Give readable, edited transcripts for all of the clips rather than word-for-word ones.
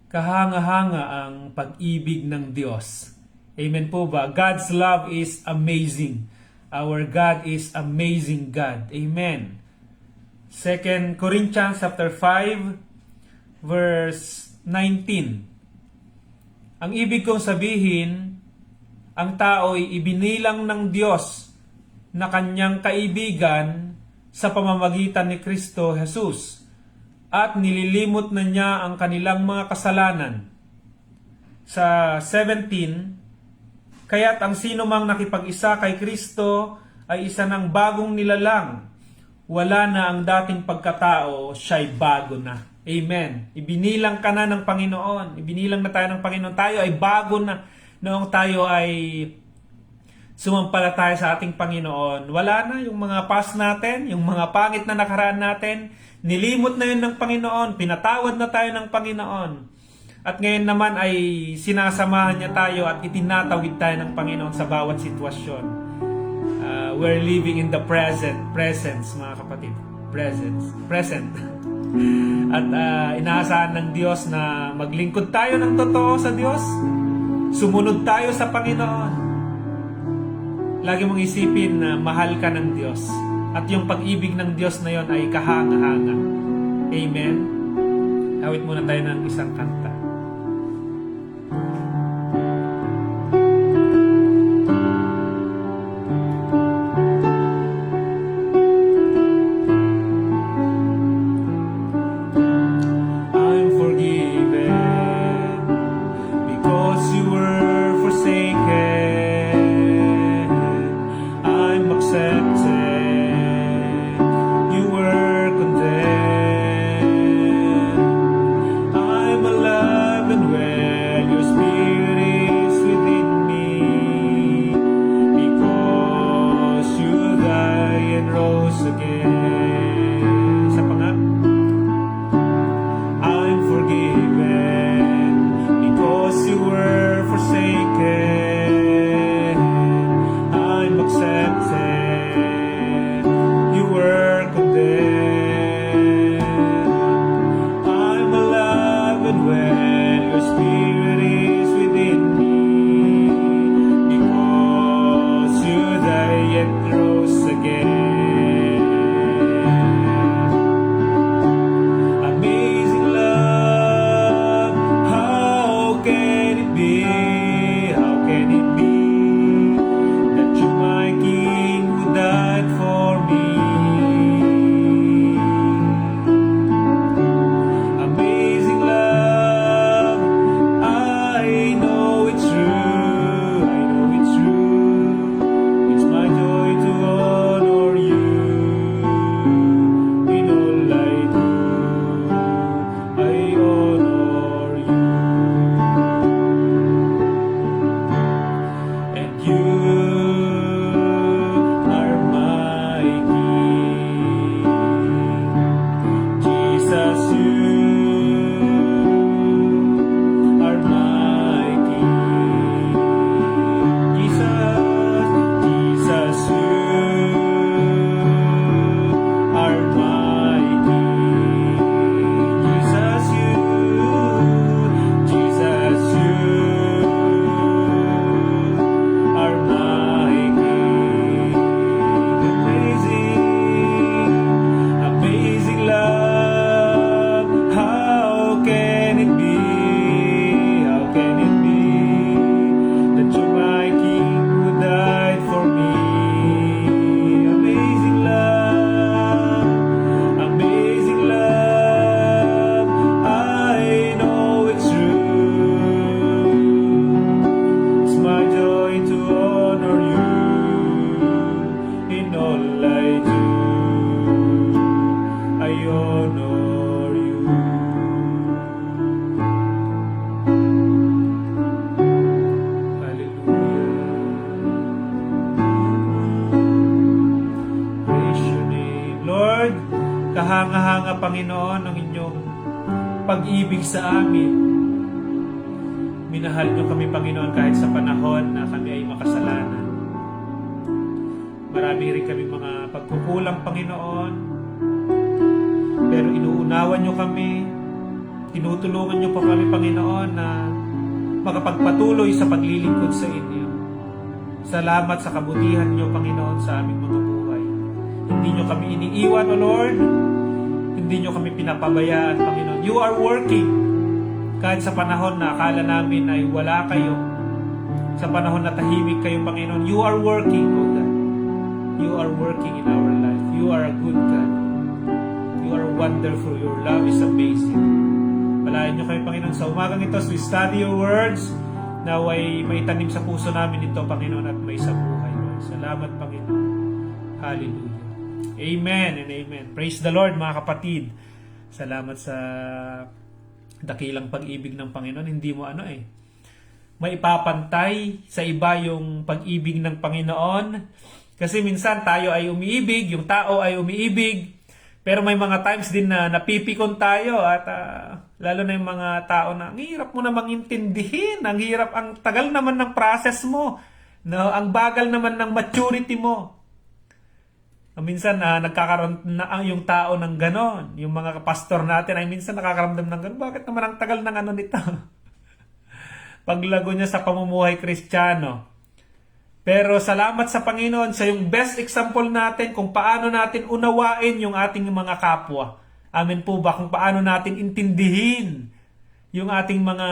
Kahanga-hanga ang pag-ibig ng Diyos. Amen po ba? God's love is amazing. Our God is amazing God. Amen. 2 Corinthians chapter 5 verse 19. Ang ibig kong sabihin, ang tao ay ibinilang ng Diyos na kanyang kaibigan sa pamamagitan ni Kristo Jesus at nililimot na niya ang kanilang mga kasalanan. Sa 17, kaya't ang sino mang nakipag-isa kay Kristo ay isa ng bagong nilalang. Wala na ang dating pagkatao, siya'y bago na. Amen. Ibinilang ka na ng Panginoon. Ibinilang na tayo ng Panginoon. Tayo ay bago na. Noong tayo ay sumampalataya sa ating Panginoon, wala na yung mga past natin, yung mga pangit na nakaraan natin. Nilimot na yun ng Panginoon. Pinatawad na tayo ng Panginoon. At ngayon naman ay sinasamahan niya tayo at itinatawid tayo ng Panginoon sa bawat sitwasyon. We're living in the presence, mga kapatid. Present. At inaasahan ng Diyos na maglingkod tayo ng totoo sa Diyos. Sumunod tayo sa Panginoon. Lagi mong isipin na mahal ka ng Diyos. At yung pag-ibig ng Diyos na yon ay kahanga-hanga. Amen? Awit muna tayo ng isang kanta. I'm forgiven because you were forsaken. I'm accepted. Kahanga-hanga, Panginoon, ang inyong pag-ibig sa amin. Minahal niyo kami, Panginoon, kahit sa panahon na kami ay makasalanan. Marami rin kami mga pagkukulang, Panginoon. Pero inuunawa niyo kami Tinutulungan niyo po kami, Panginoon, na makapagpatuloy sa paglilingkod sa inyo. Salamat sa kabutihan niyo, Panginoon, sa aming mga buhay. Hindi niyo kami iniiwan, O Lord. Hindi niyo kami pinapabayaan, Panginoon. You are working. Kahit sa panahon na akala namin ay wala kayo, sa panahon na tahimik kayo, Panginoon, you are working, O God. You are working in our life. You are a good God. You are wonderful. Your love is amazing. Palayan niyo kayo, Panginoon, sa umagang ito as we study your words, na ay maitanim sa puso namin ito, Panginoon, at may sa buhay, Lord. Salamat, Panginoon. Hallelujah. Amen and amen. Praise the Lord, mga kapatid. Salamat sa dakilang pag-ibig ng Panginoon. Hindi mo maipapantay sa iba yung pag-ibig ng Panginoon. Kasi minsan tayo ay umiibig, yung tao ay umiibig, pero may mga times din na napipikon tayo at lalo na yung mga tao na ang hirap mo namang intindihin, ang tagal naman ng process mo, no? Ang bagal naman ng maturity mo. Minsan nagkakaroon na yung tao ng ganon. Yung mga pastor natin ay minsan nakakaramdam ng ganon. Bakit naman ang tagal ng nito? Paglago niya sa pamumuhay Kristiyano. Pero salamat sa Panginoon sa yung best example natin kung paano natin unawain yung ating mga kapwa. Amen po ba? Kung paano natin intindihin yung ating mga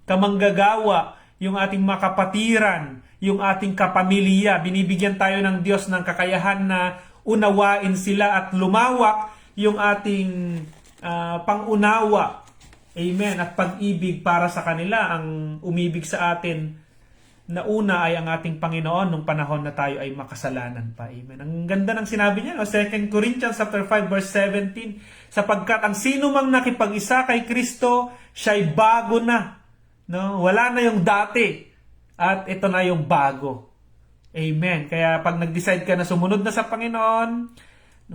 kamanggagawa, yung ating mga kapatiran, yung ating kapamilya. Binibigyan tayo ng Diyos ng kakayahan na unawain sila at lumawak yung ating pangunawa. Amen. At pag-ibig para sa kanila. Ang umibig sa atin na una ay ang ating Panginoon nung panahon na tayo ay makasalanan pa. Amen. Ang ganda ng sinabi niya, 2 Corinthians chapter 5 verse 17, sapagkat ang sino mang nakipag-isa kay Kristo, siya'y bago na. No? Wala na yung dati. At ito na yung bago. Amen. Kaya pag nag-decide ka na sumunod na sa Panginoon,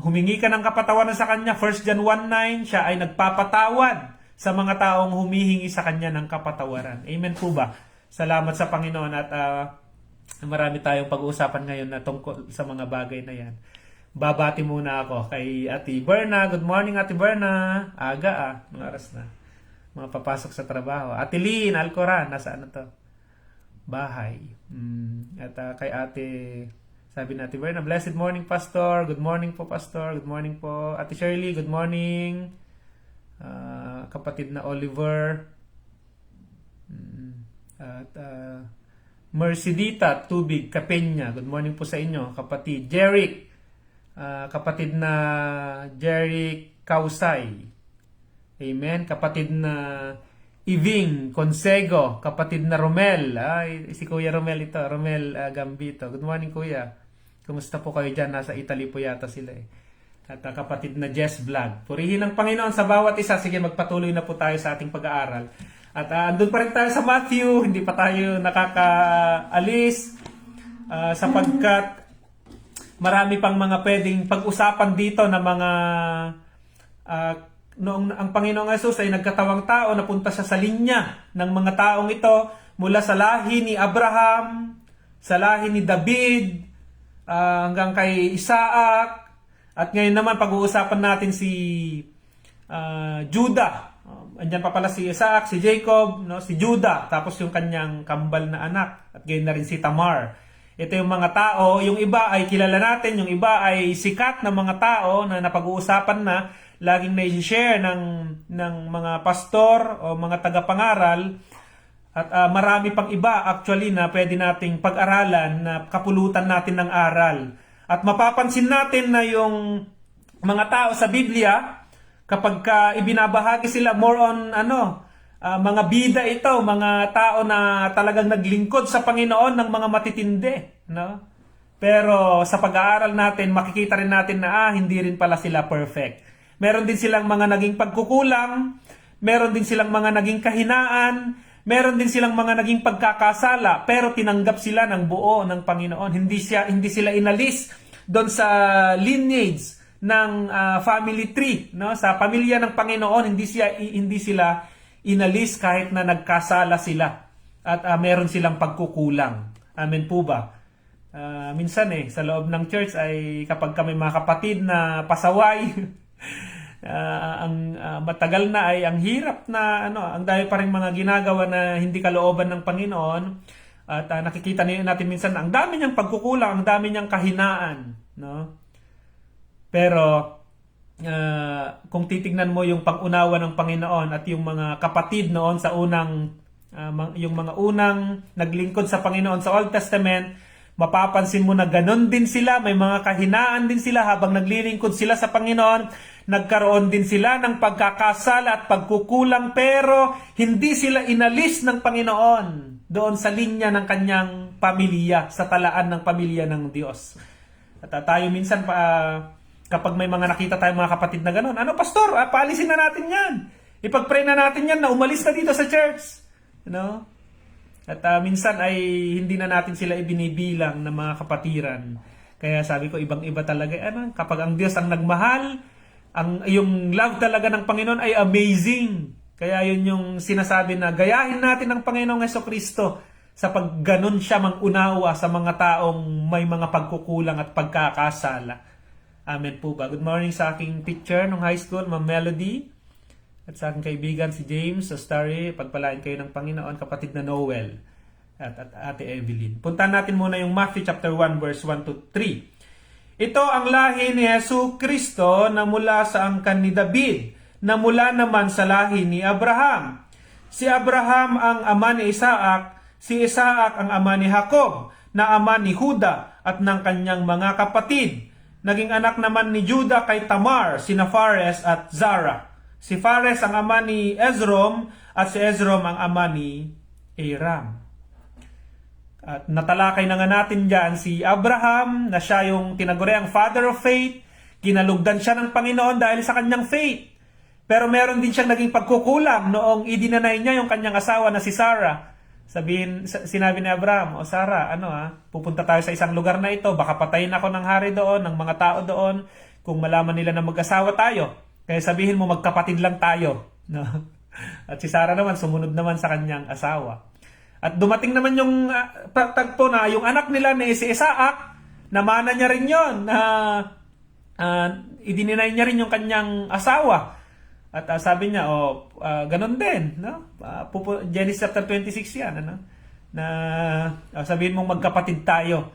humingi ka ng kapatawaran sa Kanya, 1 John 1:9, siya ay nagpapatawad sa mga taong humihingi sa Kanya ng kapatawaran. Amen po ba? Salamat sa Panginoon at marami tayong pag-uusapan ngayon na tungkol sa mga bagay na yan. Babati muna ako kay Ate Berna. Good morning, Ate Berna. Aga mga oras na. Mga papasok sa trabaho. Ate Lynn Alcoran, nasa to? Bahay. At kay Ate, sabi na Ate Berna, blessed morning, Pastor. Good morning po, Pastor. Good morning po. Ate Shirley, good morning. Kapatid na Oliver. At Mercedita Tubig Capenya, good morning po sa inyo. Kapatid Jeric, kapatid na Jeric Kausay, amen. Kapatid na Iving Consego, kapatid na Romel, si Kuya Romel ito, Romel Gambito. Good morning, Kuya. Kumusta po kayo dyan? Nasa Italy po yata sila At kapatid na Jess Vlog. Purihin ng Panginoon sa bawat isa. Sige, magpatuloy na po tayo sa ating pag-aaral. At andun pa rin tayo sa Matthew, hindi pa tayo nakakaalis sapagkat marami pang mga pwedeng pag-usapan dito na mga noong ang Panginoong Hesus ay nagkatawang tao, napunta siya sa linya ng mga taong ito mula sa lahi ni Abraham, sa lahi ni David, hanggang kay Isaac. At ngayon naman pag-uusapan natin si Judah. Andyan pa pala si Isaac, si Jacob, no, si Judah, tapos yung kanyang kambal na anak, at gayon na rin si Tamar. Ito yung mga tao, yung iba ay kilala natin, yung iba ay sikat na mga tao na napag-uusapan na, laging na-share ng mga pastor o mga tagapangaral, at marami pang iba actually na pwede nating pag-aralan, na kapulutan natin ng aral. At mapapansin natin na yung mga tao sa Biblia, kapag ibinabahagi sila more on mga bida ito, mga tao na talagang naglingkod sa Panginoon ng mga matitindi, no? Pero sa pag-aaral natin, makikita rin natin na hindi rin pala sila perfect. Meron din silang mga naging pagkukulang, meron din silang mga naging kahinaan, meron din silang mga naging pagkakasala, pero tinanggap sila ng buo ng Panginoon. Hindi sila inalis doon sa lineage ng family tree, no? Sa pamilya ng Panginoon, hindi sila inalis kahit na nagkasala sila at meron silang pagkukulang. Amen po ba? Minsan sa loob ng church ay kapag kami mga kapatid na pasaway matagal na ay ang hirap na ang dami pa rin mga ginagawa na hindi kalooban ng Panginoon. At nakikita natin minsan na ang dami niyang pagkukulang, ang dami niyang kahinaan, no? Pero kung titignan mo yung pang-unawa ng Panginoon at yung mga kapatid noon sa yung mga unang naglingkod sa Panginoon sa Old Testament, mapapansin mo na ganon din sila, may mga kahinaan din sila habang naglilingkod sila sa Panginoon. Nagkaroon din sila ng pagkakasala at pagkukulang, pero hindi sila inalis ng Panginoon doon sa linya ng kanyang pamilya, sa talaan ng pamilya ng Diyos. At tayo minsan kapag may mga nakita tayong mga kapatid na gano'n, pastor, paalisin na natin yan. Ipag-pray na natin yan na umalis na dito sa church. At minsan ay hindi na natin sila ibinibilang na mga kapatiran. Kaya sabi ko, ibang-iba talaga. Kapag ang Diyos ang nagmahal, yung love talaga ng Panginoon ay amazing. Kaya yun yung sinasabi na gayahin natin ang Panginoong Jesucristo sa pagganon siya mang-unawa sa mga taong may mga pagkukulang at pagkakasala. Amen po ba? Good morning sa aking teacher nung high school, Ma'am Melody. At sa aking kaibigan si James, sa Starry. Pagpalain kayo ng Panginoon, kapatid na Noel. At Ate Evelyn. Puntahan natin muna yung Matthew chapter 1 verse 1 to 3. Ito ang lahi ni Jesucristo na mula sa angkan ni David, na mula naman sa lahi ni Abraham. Si Abraham ang ama ni Isaac, si Isaac ang ama ni Jacob, na ama ni Juda at ng kanyang mga kapatid. Naging anak naman ni Juda kay Tamar, sina Fares at Zara. Si Fares ang ama ni Ezrom at si Ezrom ang ama ni Aram. At natalakay na nga natin dyan si Abraham, na siya yung tinaguriang father of faith. Kinalugdan siya ng Panginoon dahil sa kanyang faith. Pero meron din siyang naging pagkukulang noong idinanay niya yung kanyang asawa na si Sarah. Sinabi ni Abraham, Sarah, pupunta tayo sa isang lugar na ito, baka patayin ako ng hari doon, ng mga tao doon, kung malaman nila na mag-asawa tayo. Kaya sabihin mo, magkapatid lang tayo. No? At si Sarah naman, sumunod naman sa kanyang asawa. At dumating naman yung tagpo na yung anak nila ni si Isaac, namana niya rin yun, na idininay niya rin yung kanyang asawa. At sabi niya, ganun din, no? Genesis chapter 26 yan, na sabihin mong magkapatid tayo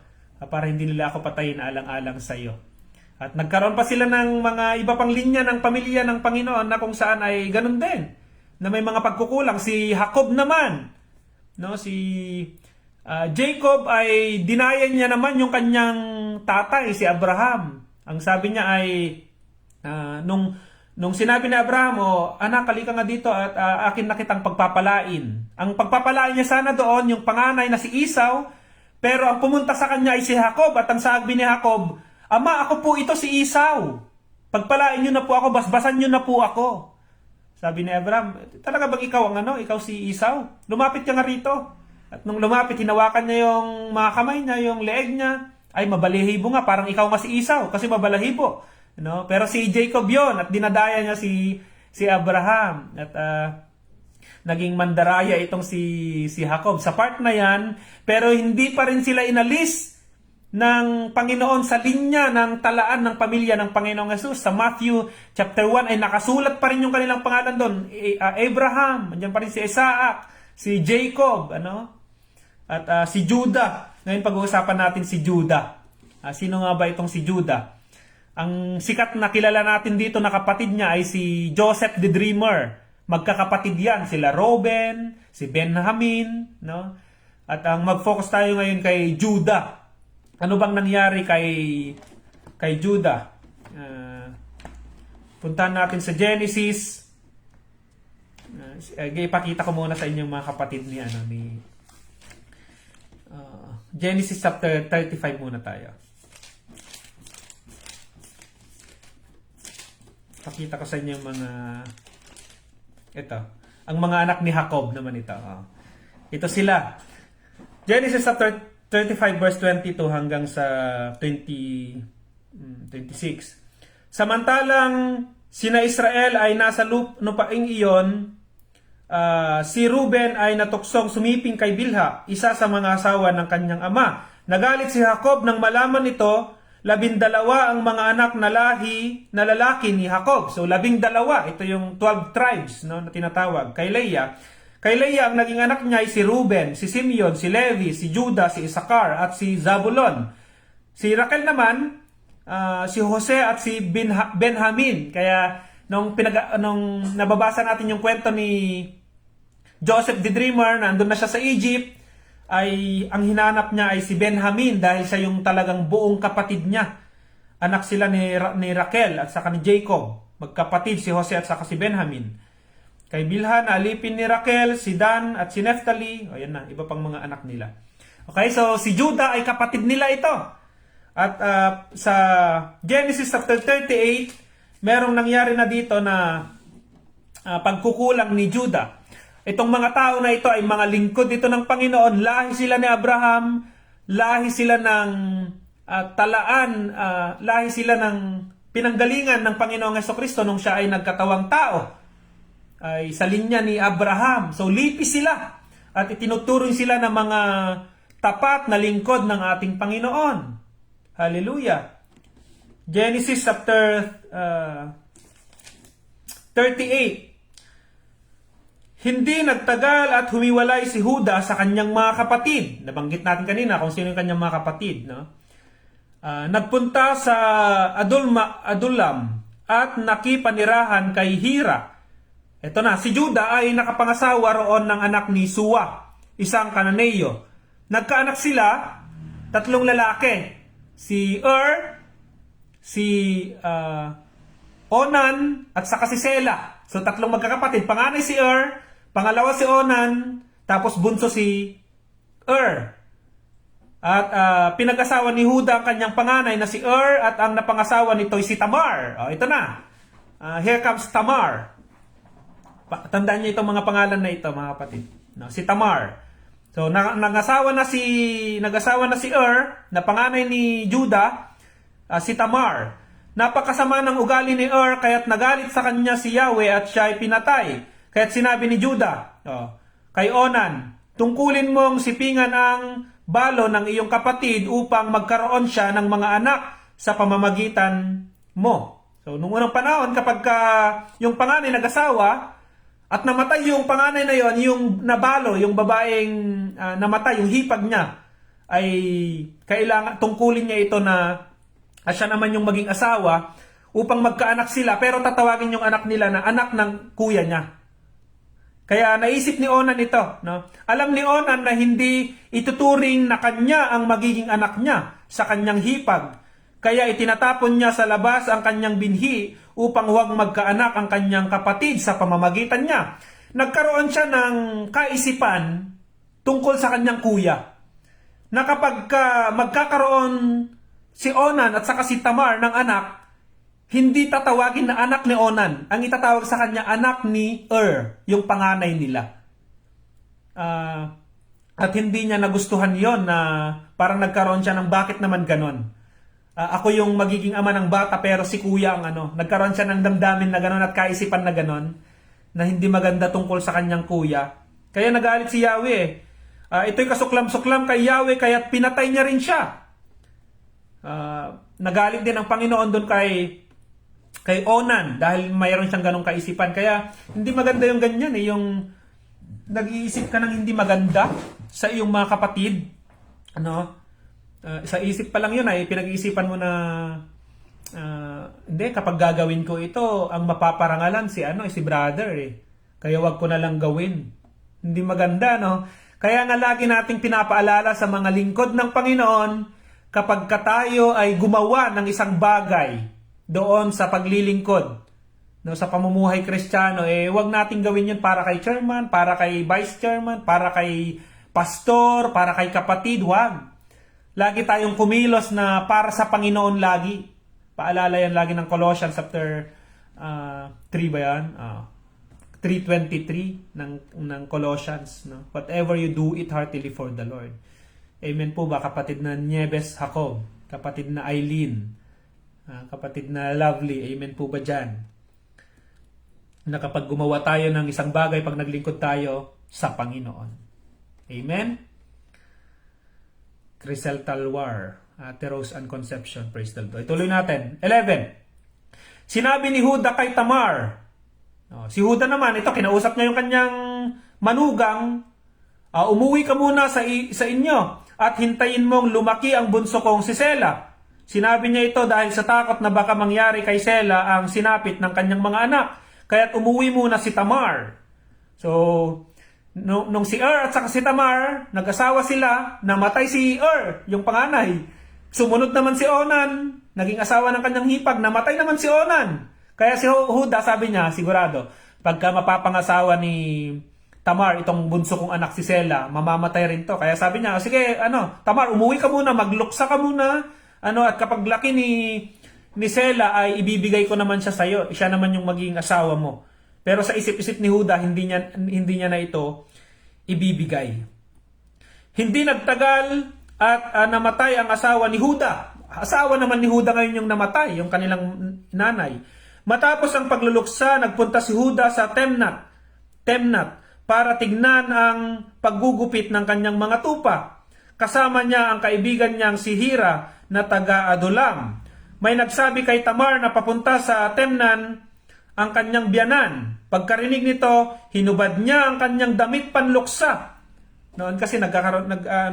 para hindi nila ako patayin alang-alang sa iyo. At nagkaroon pa sila ng mga iba pang linya ng pamilya ng Panginoon na kung saan ay ganun din, na may mga pagkukulang. Si Jacob naman, no? Si Jacob ay dinayan niya naman yung kanyang tatay, si Abraham. Ang sabi niya ay Nung sinabi ni Abraham, anak, halika nga dito at akin na kitang pagpapalain. Ang pagpapalain niya sana doon, yung panganay na si Esau, pero ang pumunta sa kanya ay si Jacob. At ang sabi ni Jacob, Ama, ako po ito si Esau. Pagpalain niyo na po ako, basbasan niyo na po ako. Sabi ni Abraham, talaga bang ikaw ikaw si Esau? Lumapit ka nga rito. At nung lumapit, hinawakan niya yung mga kamay niya, yung leeg niya. Ay, mabalahibo nga, parang ikaw nga si Esau, kasi mabalahibo. No? Pero si Jacob yon at dinadaya niya si Abraham at naging mandaraya itong si Jacob sa part na yan, pero hindi pa rin sila inalis ng Panginoon sa linya ng talaan ng pamilya ng Panginoong Hesus. Sa Matthew chapter 1 ay nakasulat pa rin yung kanilang pangalan doon. Abraham, andyan pa rin si Isaac, si Jacob, at si Judah. Ngayon pag-uusapan natin si Judah. Sino nga ba itong si Judah? Ang sikat na kilala natin dito na kapatid niya ay si Joseph the Dreamer. Magkakapatid yan, sila Reuben, si Benjamin, no? At ang mag-focus tayo ngayon kay Judah. Ano bang nangyari kay Judah? Puntahan natin sa Genesis. Ipakita ko muna sa inyong mga kapatid ni Genesis chapter 35 muna tayo. Pakita ko sa inyo mga ito. Ang mga anak ni Jacob naman ito. Ito sila. Genesis chapter 35 verse 22 hanggang sa 26. Samantalang sina Israel ay nasa lupaing iyon, si Reuben ay natuksong sumiping kay Bilha, isa sa mga asawa ng kanyang ama. Nagalit si Jacob nang malaman ito 12 ang mga anak na lalaki ni Jacob. So 12, ito yung 12 tribes, no, na tinatawag. Kay Leia, ang naging anak niya ay si Ruben, si Simeon, si Levi, si Judah, si Isakar, at si Zabulon. Si Raquel naman, si Jose at si Benjamin. Kaya nung nababasa natin yung kwento ni Joseph the Dreamer, nandun na siya sa Egypt, ay ang hinanap niya ay si Benjamin dahil siya yung talagang buong kapatid niya. Anak sila ni Raquel at saka ni Jacob. Magkapatid si Jose at saka si Benjamin. Kay Bilha, alipin ni Raquel, si Dan at si Naphtali. O yan na, iba pang mga anak nila. Okay, so si Judah ay kapatid nila ito. At sa Genesis chapter 38, merong nangyari na dito na pagkukulang ni Judah. Itong mga tao na ito ay mga lingkod dito ng Panginoon. Lahi sila ni Abraham, lahi sila ng lahi sila ng pinanggalingan ng Panginoong Jesucristo nung siya ay nagkatawang tao. Ay sa linya ni Abraham. So lipi sila at itinuturing sila ng mga tapat na lingkod ng ating Panginoon. Hallelujah. Genesis chapter 38. Hindi nagtagal at humiwalay si Judah sa kanyang mga kapatid. Nabanggit natin kanina kung sino yung kanyang mga kapatid, no? Nagpunta sa Adullam at nakipanirahan kay Hira. Ito na, si Judah ay nakapangasawa roon ng anak ni Suwa, isang Kananeo. Nagkaanak sila, 3 lalaki. Si si Onan, at saka si Sela. So 3 magkakapatid. Panganay si pangalawa si Onan, tapos bunso si At pinag-asawa ni Judah ang kanyang panganay na si at ang napangasawa nito ay si Tamar. Ito na. Here comes Tamar. Tandaan niyo itong mga pangalan na ito, mga kapatid. No, si Tamar. So nag-asawa na si na panganay ni Judah, si Tamar. Napakasama ng ugali ni kaya't nagalit sa kanya si Yahweh at siya ay pinatay. Kaya't sinabi ni Judah, kay Onan, tungkulin mong sipingan ang balo ng iyong kapatid upang magkaroon siya ng mga anak sa pamamagitan mo. So, nung unang panahon, kapag yung panganay nag-asawa at namatay yung panganay na yon, yung nabalo, yung babaeng namatay, yung hipag niya, ay kailangan, tungkulin niya ito na siya naman yung maging asawa upang magkaanak sila, pero tatawagin yung anak nila na anak ng kuya niya. Kaya naisip ni Onan ito, no? Alam ni Onan na hindi ituturing na kanya ang magiging anak niya sa kanyang hipag. Kaya itinatapon niya sa labas ang kanyang binhi upang huwag magkaanak ang kanyang kapatid sa pamamagitan niya. Nagkaroon siya ng kaisipan tungkol sa kanyang kuya. Na kapag magkakaroon si Onan at saka si Tamar ng anak, hindi tatawagin na anak ni Onan. Ang itatawag sa kanya, anak ni yung panganay nila. At hindi niya nagustuhan yon na parang nagkaroon siya ng bakit naman ganon. Ako yung magiging ama ng bata pero si kuya ang nagkaroon siya ng damdamin na ganon at kaisipan na ganon na hindi maganda tungkol sa kanyang kuya. Kaya nagalit si Yahweh. Ito'y kasuklam-suklam kay Yahweh kaya't pinatay niya rin siya. Nagalit din ang Panginoon doon kay Onan dahil mayroon siyang ganong kaisipan. Kaya hindi maganda yung ganyan yung nag-iisip ka ng hindi maganda sa iyong mga kapatid. Sa isip pa lang yun pinag-iisipan mo na hindi, kapag gagawin ko ito, ang mapaparangalan si brother Kaya wag ko na lang gawin. Hindi maganda, no? Kaya nga lagi nating pinapaalala sa mga lingkod ng Panginoon, kapag tayo ay gumawa ng isang bagay doon sa paglilingkod, sa pamumuhay Kristiyano, wag nating gawin yun para kay chairman, para kay vice chairman, para kay pastor, para kay kapatid, wag. Lagi tayong kumilos na para sa Panginoon lagi. Paalala yan lagi ng Colossians chapter 3 ba yan? 3:23 ng Colossians. No? Whatever you do, it heartily for the Lord. Amen po ba, kapatid na Nieves Jacob, kapatid na Eileen, kapatid na Lovely, amen po ba dyan? Na kapag gumawa tayo ng isang bagay, pag naglingkod tayo sa Panginoon. Amen? Crisel Talwar, Teros and conception. Praise the Lord. Ituloy natin. 11. Sinabi ni Huda kay Tamar. Si Huda naman, ito, kinausap niya yung kanyang manugang. Umuwi ka muna sa inyo at hintayin mong lumaki ang bunso kong si Sela. Sinabi niya ito dahil sa takot na baka mangyari kay Sela ang sinapit ng kanyang mga anak. Kaya't umuwi muna si Tamar. So, nung si at saka si Tamar, nag-asawa sila, namatay si yung panganay. Sumunod naman si Onan, naging asawa ng kanyang hipag, namatay naman si Onan. Kaya si Huda, sabi niya, sigurado, pagka mapapangasawa ni Tamar, itong bunso kong anak si Sela, mamamatay rin to. Kaya sabi niya, sige, Tamar, umuwi ka muna, magluksa ka muna, at kapag laki ni Sela ay ibibigay ko naman siya sa iyo. Siya naman yung maging asawa mo. Pero sa isip-isip ni Huda, hindi niya na ito ibibigay. Hindi nagtagal at namatay ang asawa ni Huda. Asawa naman ni Huda ngayon yung namatay, yung kanilang nanay. Matapos ang pagluluksa, nagpunta si Huda sa Temnat para tignan ang paggugupit ng kanyang mga tupa. Kasama niya ang kaibigan niyang si Hira na taga Adulam. May nagsabi kay Tamar na papunta sa Temnan ang kanyang biyanan. Pagkarinig nito, hinubad niya ang kanyang damit panluksa. Noon kasi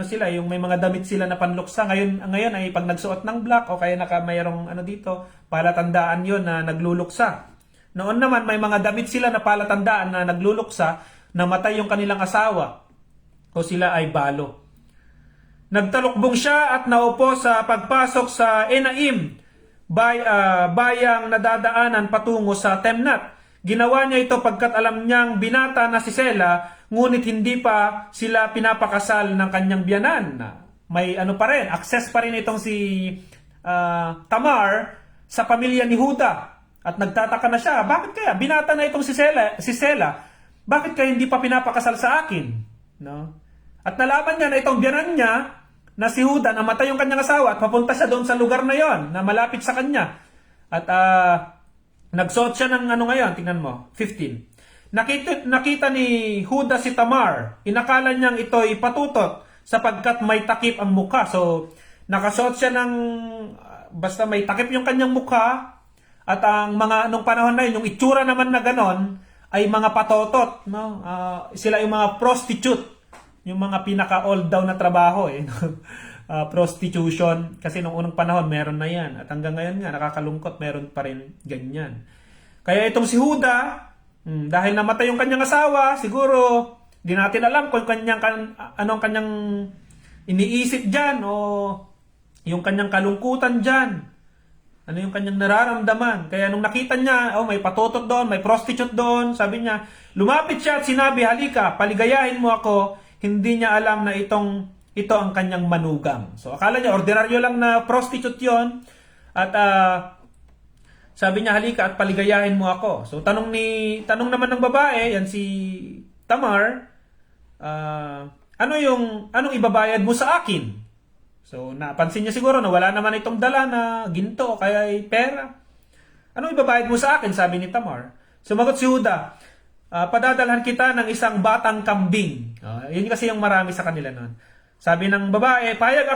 sila, yung may mga damit sila na panluksa. Ngayon ay pag nagsuot ng black o kaya mayroong dito, palatandaan yon na nagluluksa. Noon naman may mga damit sila na palatandaan na nagluluksa, namatay yung kanilang asawa o sila ay balo. Nagtalukbong siya at naupo sa pagpasok sa Enaim, bayang nadadaanan patungo sa Temnat. Ginawa niya ito pagkat alam niyang binata na si Sela, ngunit hindi pa sila pinapakasal ng kanyang biyanan. May pa rin, access pa rin itong si Tamar sa pamilya ni Huda. At nagtataka na siya, bakit kaya? Binata na itong si Sela. Bakit kaya hindi pa pinapakasal sa akin? No? At nalaman niya na itong biyanan niya, na si Huda, namatay yung kanyang asawa at papunta siya doon sa lugar na yon na malapit sa kanya. At nagsuot siya ng ngayon, tingnan mo, 15. Nakita ni Huda si Tamar. Inakala niyang ito'y patutot sapagkat may takip ang mukha. So, nakasuot siya ng, basta may takip yung kanyang mukha. At ang mga, nung panahon na yun, yung itsura naman na ganon, ay mga patotot. No? Sila yung mga prostitute. Yung mga pinaka-old down na trabaho. Prostitution. Kasi nung unang panahon, meron na yan. At hanggang ngayon nga, nakakalungkot, meron pa rin ganyan. Kaya itong si Huda, dahil namatay yung kanyang asawa, siguro, di natin alam kung anong kanyang iniisip dyan o yung kanyang kalungkutan dyan. Ano yung kanyang nararamdaman. Kaya nung nakita niya, may patotot doon, may prostitute doon, sabi niya, lumapit siya at sinabi, halika, paligayahin mo ako. Hindi niya alam na ito ang kanyang manugang. So akala niya, ordinaryo lang na prostitute yon. At sabi niya, halika at paligayahin mo ako. So tanong naman ng babae, yan si Tamar, anong ibabayad mo sa akin? So napansin niya siguro na wala naman itong dala na ginto o kaya pera. Anong ibabayad mo sa akin? Sabi ni Tamar. Sumagot si Huda, padadalhan kita ng isang batang kambing. Yun kasi yung marami sa kanila noon. Sabi ng babae, payag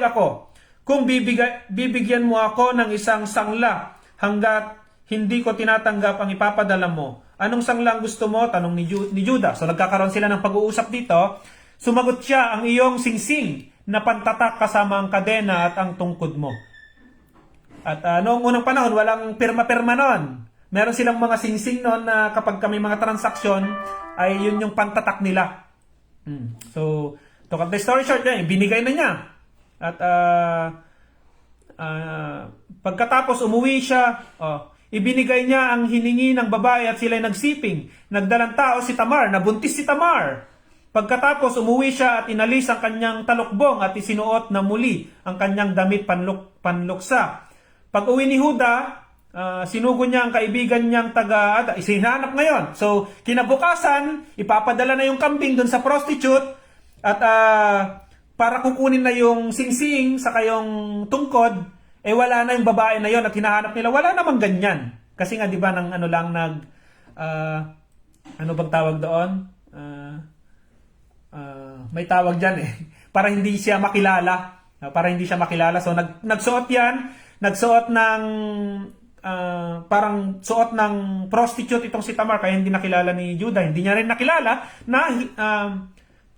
ako. Kung bibigyan mo ako ng isang sangla hanggat hindi ko tinatanggap ang ipapadala mo. Anong sanglang gusto mo? Tanong ni Judah. So nagkakaroon sila ng pag-uusap dito. Sumagot siya, ang iyong singsing na pantatak kasama ang kadena at ang tungkod mo. At noong unang panahon, walang pirma-pirma noon. Meron silang mga singsing noon na kapag may mga transaksyon, ay yun yung pantatak nila. So, to cut the story short, binigay na niya. At pagkatapos umuwi siya, ibinigay niya ang hiningi ng babae at sila'y nagsiping. Nagdalang tao si Tamar, nabuntis si Tamar. Pagkatapos umuwi siya at inalis ang kanyang talukbong at isinuot na muli ang kanyang damit panluksa. Pag uwi ni Huda, sinugo niya ang kaibigan niyang isinanap ngayon. So, kinabukasan, ipapadala na yung kambing dun sa prostitute at para kukunin na yung singsing sa kayong tungkod, wala na yung babae na yon at hinahanap nila. Wala namang ganyan. Kasi nga, di ba, ano bang tawag doon? May tawag dyan para hindi siya makilala. para hindi siya makilala. So nagsuot yan, nagsuot ng parang suot ng prostitute itong si Tamar, kaya hindi nakilala ni Judah. Hindi niya rin nakilala na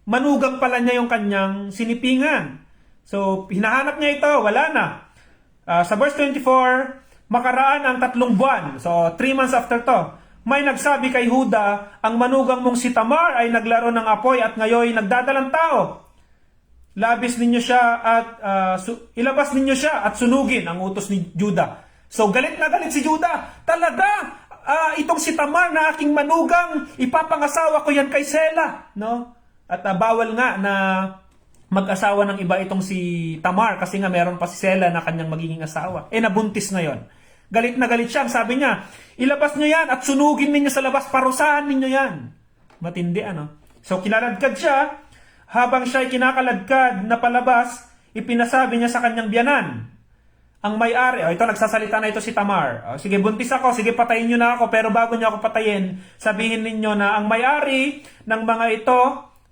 manugang pala niya yung kanyang sinipingan. So hinahanap niya ito, wala na. Sa verse 24, makaraan ang 3 buwan. So 3 months after to, may nagsabi kay Huda, ang manugang mong si Tamar ay naglaro ng apoy at ngayon nagdadalang tao. Labis ninyo siya at ilabas ninyo siya at sunugin ang utos ni Judah. So galit na galit si Judah. Talaga, itong si Tamar na aking manugang, ipapangasawa ko yan kay Sela, no? At bawal nga na mag-asawa ng iba itong si Tamar kasi nga meron pa si Sela na kanyang magiging asawa. Nabuntis ngayon. Galit na galit siya. Sabi niya, ilabas niyo yan at sunugin ninyo sa labas, parusahan ninyo yan. Matindi, ano? So kinaladkad siya. Habang siya ay kinakaladkad na palabas, ipinasabi niya sa kanyang biyanan. Ang may-ari, ito nagsasalita na ito si Tamar. Sige, buntis ako, sige patayin niyo na ako, pero bago niyo ako patayin, sabihin ninyo na ang may-ari ng mga ito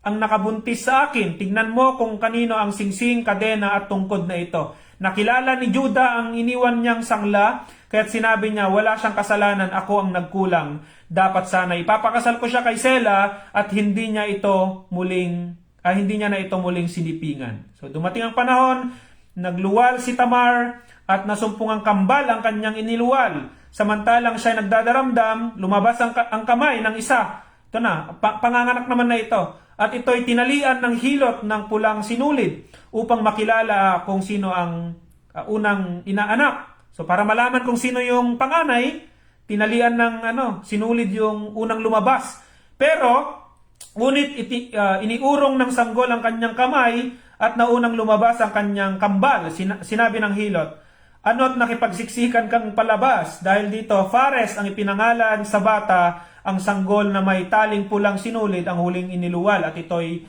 ang nakabuntis sa akin. Tignan mo kung kanino ang singsing, kadena at tungkod na ito. Nakilala ni Judah ang iniwan niyang sangla, kaya't sinabi niya, wala siyang kasalanan, ako ang nagkulang. Dapat sana ipapakasal ko siya kay Sela at hindi niya na ito muling sinipingan. So dumating ang panahon, nagluwal si Tamar at nasumpong ang kambal ang kanyang iniluwal. Samantalang siya nagdadaramdam, lumabas ang kamay ng isa. Ito na, panganganak naman na ito. At ito'y tinalian ng hilot ng pulang sinulid upang makilala kung sino ang unang inaanak. So para malaman kung sino yung panganay, tinalian ng sinulid yung unang lumabas. Pero ngunit iniurong ng sanggol ang kanyang kamay at naunang lumabas ang kanyang kambal. Sinabi ng hilot, ano't nakipagsiksikan kang palabas? Dahil dito, Fares ang ipinangalan sa bata, ang sanggol na may taling pulang sinulid ang huling iniluwal at ito'y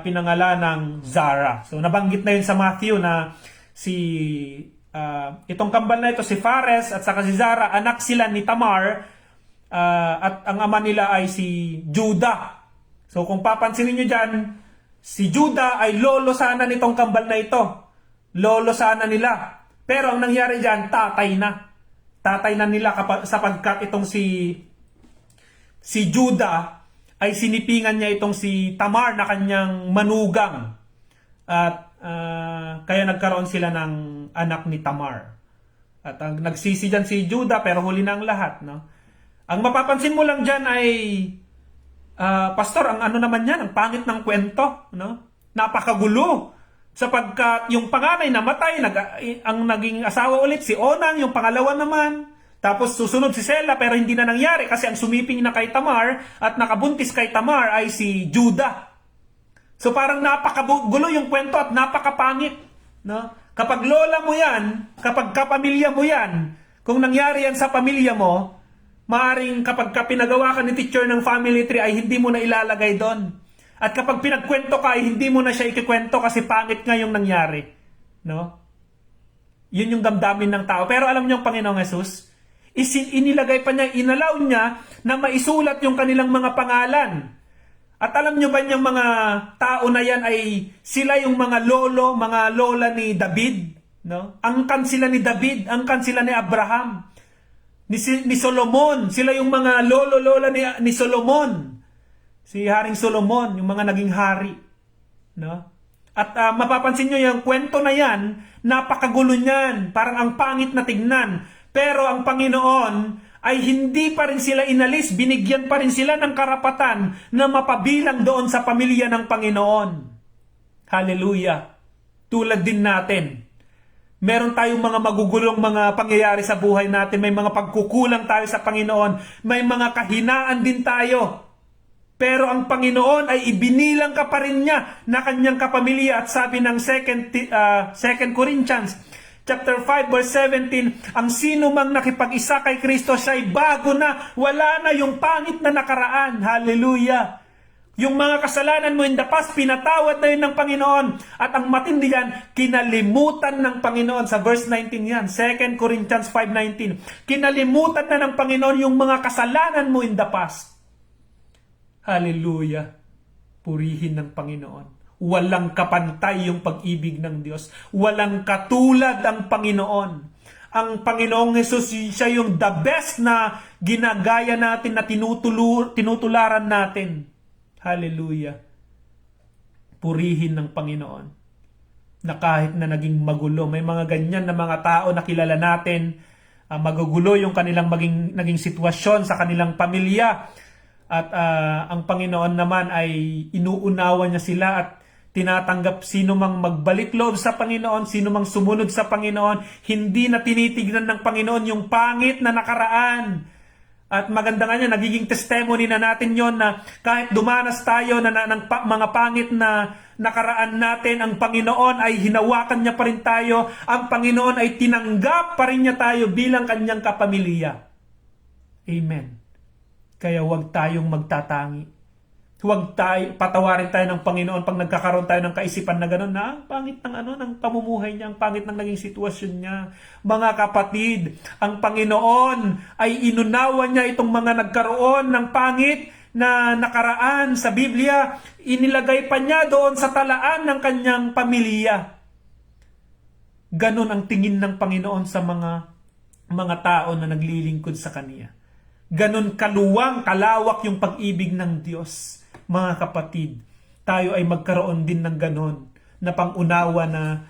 pinangalan ng Zara. So nabanggit na yun sa Matthew na itong kambal na ito, si Fares at saka si Zara, anak sila ni Tamar at ang ama nila ay si Judah. So kung papansinin nyo dyan, si Judah ay lolo sana nitong kambal na ito. Lolo sana nila. Pero ang nangyari dyan, tatay na. Tatay na nila sapagkat itong si Judah ay sinipingan niya itong si Tamar na kanyang manugang. At kaya nagkaroon sila ng anak ni Tamar. At ang nagsisi dyan si Judah pero huli na ang lahat. No? Ang mapapansin mo lang dyan ay Pastor, ang naman yan, ang pangit ng kwento, no? Napakagulo. Sapagkat yung panganay namatay, ang naging asawa ulit si Onang, yung pangalawa naman. Tapos susunod si Sela pero hindi na nangyari kasi ang sumiping na kay Tamar at nakabuntis kay Tamar ay si Judah. So parang napakagulo yung kwento at napakapangit, no? Kapag lola mo yan, kapag kapamilya mo yan, kung nangyari yan sa pamilya mo, maaring kapag pinagawa ka ni teacher ng family tree ay hindi mo na ilalagay doon. At kapag pinagkwento ka ay hindi mo na siya ikikwento kasi pangit nga yung nangyari. No? Yun yung damdamin ng tao. Pero alam niyo ang Panginoong Jesus, inilagay pa niya, inalaw niya na maisulat yung kanilang mga pangalan. At alam niyo ba yung mga tao na yan ay sila yung mga lolo, mga lola ni David? No? Angkan sila ni David, angkan sila ni Abraham. Ni Solomon, sila yung mga lolo-lola ni Solomon. Si Haring Solomon, yung mga naging hari. No? At mapapansin nyo yung kwento na yan, napakagulo niyan, parang ang pangit na tignan. Pero ang Panginoon ay hindi pa rin sila inalis, binigyan pa rin sila ng karapatan na mapabilang doon sa pamilya ng Panginoon. Hallelujah! Tulad din natin. Meron tayong mga magugulong mga pangyayari sa buhay natin. May mga pagkukulang tayo sa Panginoon. May mga kahinaan din tayo. Pero ang Panginoon ay ibinilang ka pa rin niya na kanyang kapamilya. At sabi ng 2 Corinthians chapter 5 verse 17, ang sino mang nakipag-isa kay Kristo siya ay bago na. Wala na yung pangit na nakaraan. Hallelujah! Yung mga kasalanan mo in the past, pinatawad na yun ng Panginoon. At ang matindi yan, kinalimutan ng Panginoon. Sa verse 19 yan, 2 Corinthians 5:19. Kinalimutan na ng Panginoon yung mga kasalanan mo in the past. Hallelujah! Purihin ng Panginoon. Walang kapantay yung pag-ibig ng Diyos. Walang katulad ang Panginoon. Ang Panginoong Jesus, siya yung the best na ginagaya natin, na tinutularan natin. Hallelujah. Purihin ng Panginoon. Na kahit na naging magulo, may mga ganyan na mga tao na kilala natin, magugulo yung kanilang naging sitwasyon sa kanilang pamilya. At ang Panginoon naman ay inuunawa niya sila at tinatanggap sino mang magbalik loob sa Panginoon, sino mang sumunod sa Panginoon. Hindi na tinitignan ng Panginoon yung pangit na nakaraan. At maganda nga niya, nagiging testimony na natin yon na kahit dumanas tayo ng mga pangit na nakaraan natin, ang Panginoon ay hinawakan niya pa rin tayo. Ang Panginoon ay tinanggap pa rin niya tayo bilang kanyang kapamilya. Amen. Kaya huwag tayong magtatangi. Huwag patawarin tayo ng Panginoon pag nagkakaroon tayo ng kaisipan na gano'n na ang pangit ng pamumuhay niya, ang pangit ng naging sitwasyon niya. Mga kapatid, ang Panginoon ay inunawa niya itong mga nagkaroon ng pangit na nakaraan sa Biblia. Inilagay pa niya doon sa talaan ng kanyang pamilya. Ganon ang tingin ng Panginoon sa mga tao na naglilingkod sa Kanya. Ganon kaluwang, kalawak yung pag-ibig ng Diyos. Mga kapatid, tayo ay magkaroon din ng ganon na pangunawa na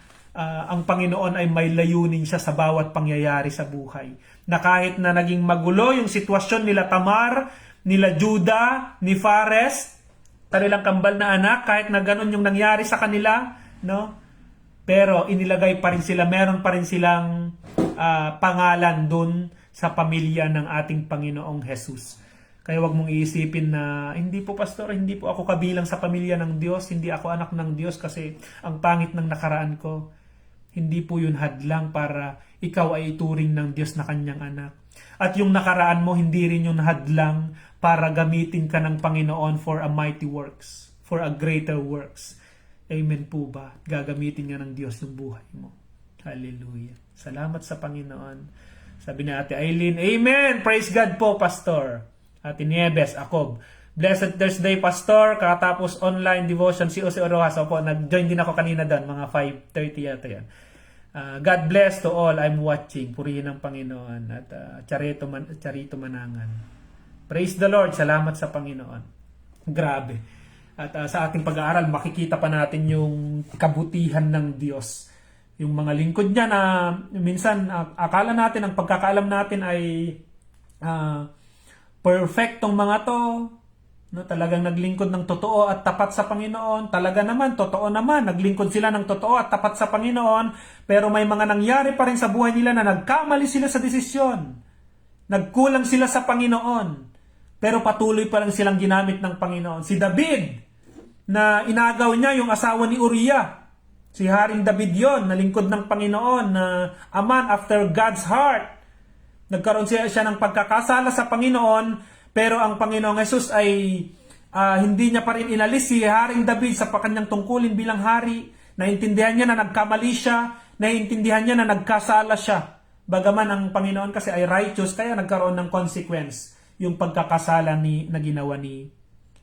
ang Panginoon ay may layunin siya sa bawat pangyayari sa buhay. Na kahit na naging magulo yung sitwasyon nila Tamar, nila Judah, ni Fares, kanilang kambal na anak, kahit na ganon yung nangyari sa kanila, no? Pero iniligay pa rin sila, meron pa rin silang pangalan dun sa pamilya ng ating Panginoong Jesus. Kaya wag mong iisipin na, hindi po pastor, hindi po ako kabilang sa pamilya ng Diyos, hindi ako anak ng Diyos kasi ang pangit ng nakaraan ko. Hindi po yun hadlang para ikaw ay ituring ng Diyos na kanyang anak. At yung nakaraan mo, hindi rin yun hadlang para gamitin ka ng Panginoon for a mighty works, for a greater works. Amen po ba? Gagamitin nga ng Diyos yung buhay mo. Hallelujah. Salamat sa Panginoon. Sabi ni Ate Aileen, Amen! Praise God po, Pastor. Ate Nieves, Akob. Blessed Thursday, Pastor. Kakatapos online devotion si Jose Orojas. Opo, nag-join din ako kanina doon. Mga 5:30 yata yan. God bless to all I'm watching. Purihin ang Panginoon. At Charito Manangan. Praise the Lord. Salamat sa Panginoon. Grabe. At sa ating pag-aaral, makikita pa natin yung kabutihan ng Diyos. Yung mga lingkod niya na minsan akala natin, ang pagkakaalam natin ay perfectong mga to, no, talagang naglingkod ng totoo at tapat sa Panginoon. Talaga naman, totoo naman, naglingkod sila ng totoo at tapat sa Panginoon, pero may mga nangyari pa rin sa buhay nila na nagkamali sila sa desisyon. Nagkulang sila sa Panginoon, pero patuloy pa lang silang ginamit ng Panginoon. Si David, na inagaw niya yung asawa ni Uriah. Si Haring David yon, nalingkod ng Panginoon, na a man after God's heart. Nagkaroon siya ng pagkakasala sa Panginoon, pero ang Panginoong Jesus ay hindi niya pa rin inalis si Haring David sa kanyang tungkulin bilang hari. Naintindihan niya na nagkamali siya, naintindihan niya na nagkasala siya. Bagaman ang Panginoon kasi ay righteous, kaya nagkaroon ng consequence yung pagkakasala na ginawa ni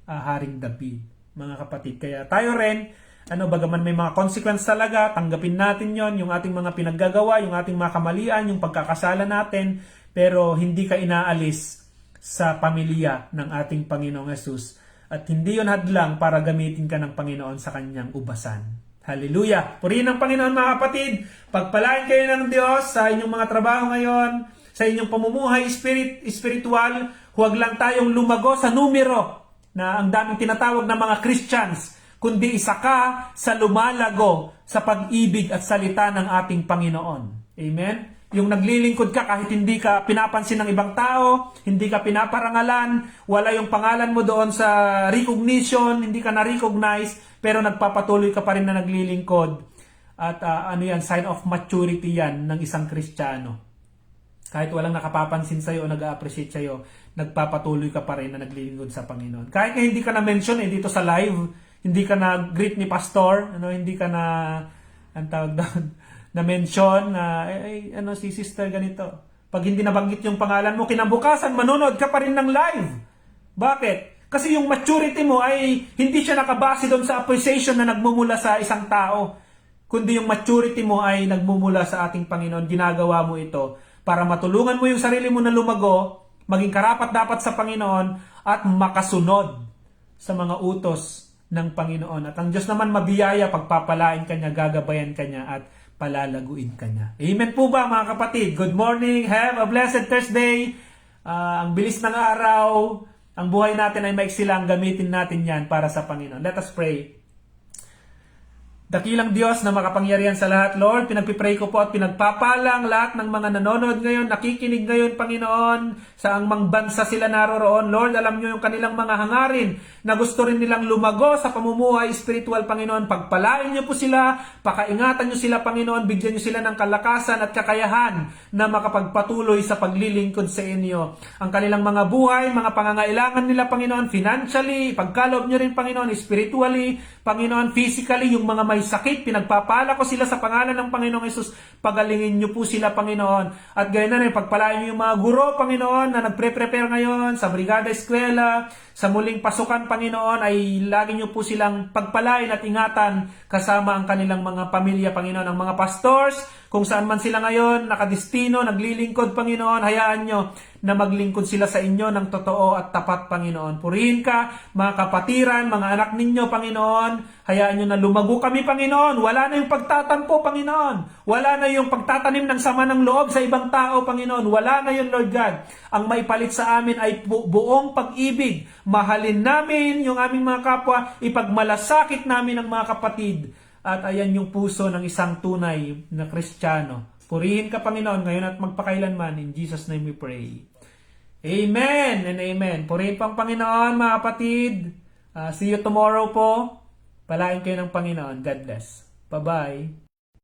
Haring David. Mga kapatid, kaya tayo rin, bagaman may mga consequence talaga, tanggapin natin yon, yung ating mga pinaggagawa, yung ating mga kamalian, yung pagkakasala natin, pero hindi ka inaalis sa pamilya ng ating Panginoong Jesus. At hindi yon hadlang para gamitin ka ng Panginoon sa kanyang ubasan. Hallelujah! Purihin ng Panginoon mga kapatid. Pagpalain kayo ng Diyos sa inyong mga trabaho ngayon, sa inyong pamumuhay spiritual. Huwag lang tayong lumago sa numero na ang daming tinatawag na mga Christians, kundi isa ka sa lumalago sa pag-ibig at salita ng ating Panginoon. Amen? Yung naglilingkod ka kahit hindi ka pinapansin ng ibang tao, hindi ka pinaparangalan, wala yung pangalan mo doon sa recognition, hindi ka na-recognize, pero nagpapatuloy ka pa rin na naglilingkod. At sign of maturity yan ng isang Kristiyano. Kahit walang nakapapansin sa'yo o nag-appreciate sa'yo, nagpapatuloy ka pa rin na naglilingkod sa Panginoon. Kahit na hindi ka na-mention dito sa live, hindi ka na-greet ni Pastor, hindi ka na, na-mention na, si sister ganito. Pag hindi nabanggit yung pangalan mo, kinabukasan, manonood ka pa rin ng live. Bakit? Kasi yung maturity mo ay hindi siya nakabase doon sa appreciation na nagmumula sa isang tao, kundi yung maturity mo ay nagmumula sa ating Panginoon. Ginagawa mo ito para matulungan mo yung sarili mo na lumago, maging karapat-dapat sa Panginoon, at makasunod sa mga utos ng Panginoon. At ang Diyos naman mabiyaya, pagpapalain ka niya, gagabayan ka niya, at palalaguin ka niya. Amen po ba mga kapatid? Good morning, have a blessed Thursday. Ang bilis ng araw, ang buhay natin ay maiksi lang, gamitin natin yan para sa Panginoon. Let us pray. Dakilang Diyos na makapangyarihan sa lahat, Lord, pinagpipray ko po at pinagpapalang lahat ng mga nanonood ngayon, nakikinig ngayon, Panginoon, saang mang bansa sila naroroon. Lord, alam nyo yung kanilang mga hangarin na gusto rin nilang lumago sa pamumuhay spiritual, Panginoon. Pagpalain nyo po sila, pakaingatan nyo sila, Panginoon, bigyan nyo sila ng kalakasan at kakayahan na makapagpatuloy sa paglilingkod sa inyo. Ang kanilang mga buhay, mga pangangailangan nila, Panginoon, financially, pagkaloob nyo rin, Panginoon, spiritually, Panginoon, physically, yung mga may sakit, pinagpapala ko sila sa pangalan ng Panginoong Hesus. Pagalingin niyo po sila, Panginoon. At gayon na rin, pagpalain niyo yung mga guro, Panginoon, na nagpre-prepare ngayon sa Brigada Eskwela, sa muling pasukan, Panginoon, ay lagi niyo po silang pagpalain at ingatan kasama ang kanilang mga pamilya, Panginoon. Ang mga pastors, kung saan man sila ngayon, nakadestino, naglilingkod, Panginoon, hayaan nyo na maglingkod sila sa inyo ng totoo at tapat, Panginoon. Purihin ka, mga kapatiran, mga anak ninyo, Panginoon. Hayaan nyo na lumago kami, Panginoon. Wala na yung pagtatampo, Panginoon. Wala na yung pagtatanim ng sama ng loob sa ibang tao, Panginoon. Wala na yun, Lord God. Ang maipalit sa amin ay buong pag-ibig. Mahalin namin yung aming mga kapwa, ipagmalasakit namin ang mga kapatid. At ayan yung puso ng isang tunay na Kristiyano. Purihin ka, Panginoon, ngayon at magpakailanman. In Jesus' name we pray. Amen and amen. Purihin pang Panginoon, mga kapatid. See you tomorrow po. Palain kayo ng Panginoon. God bless. Bye-bye.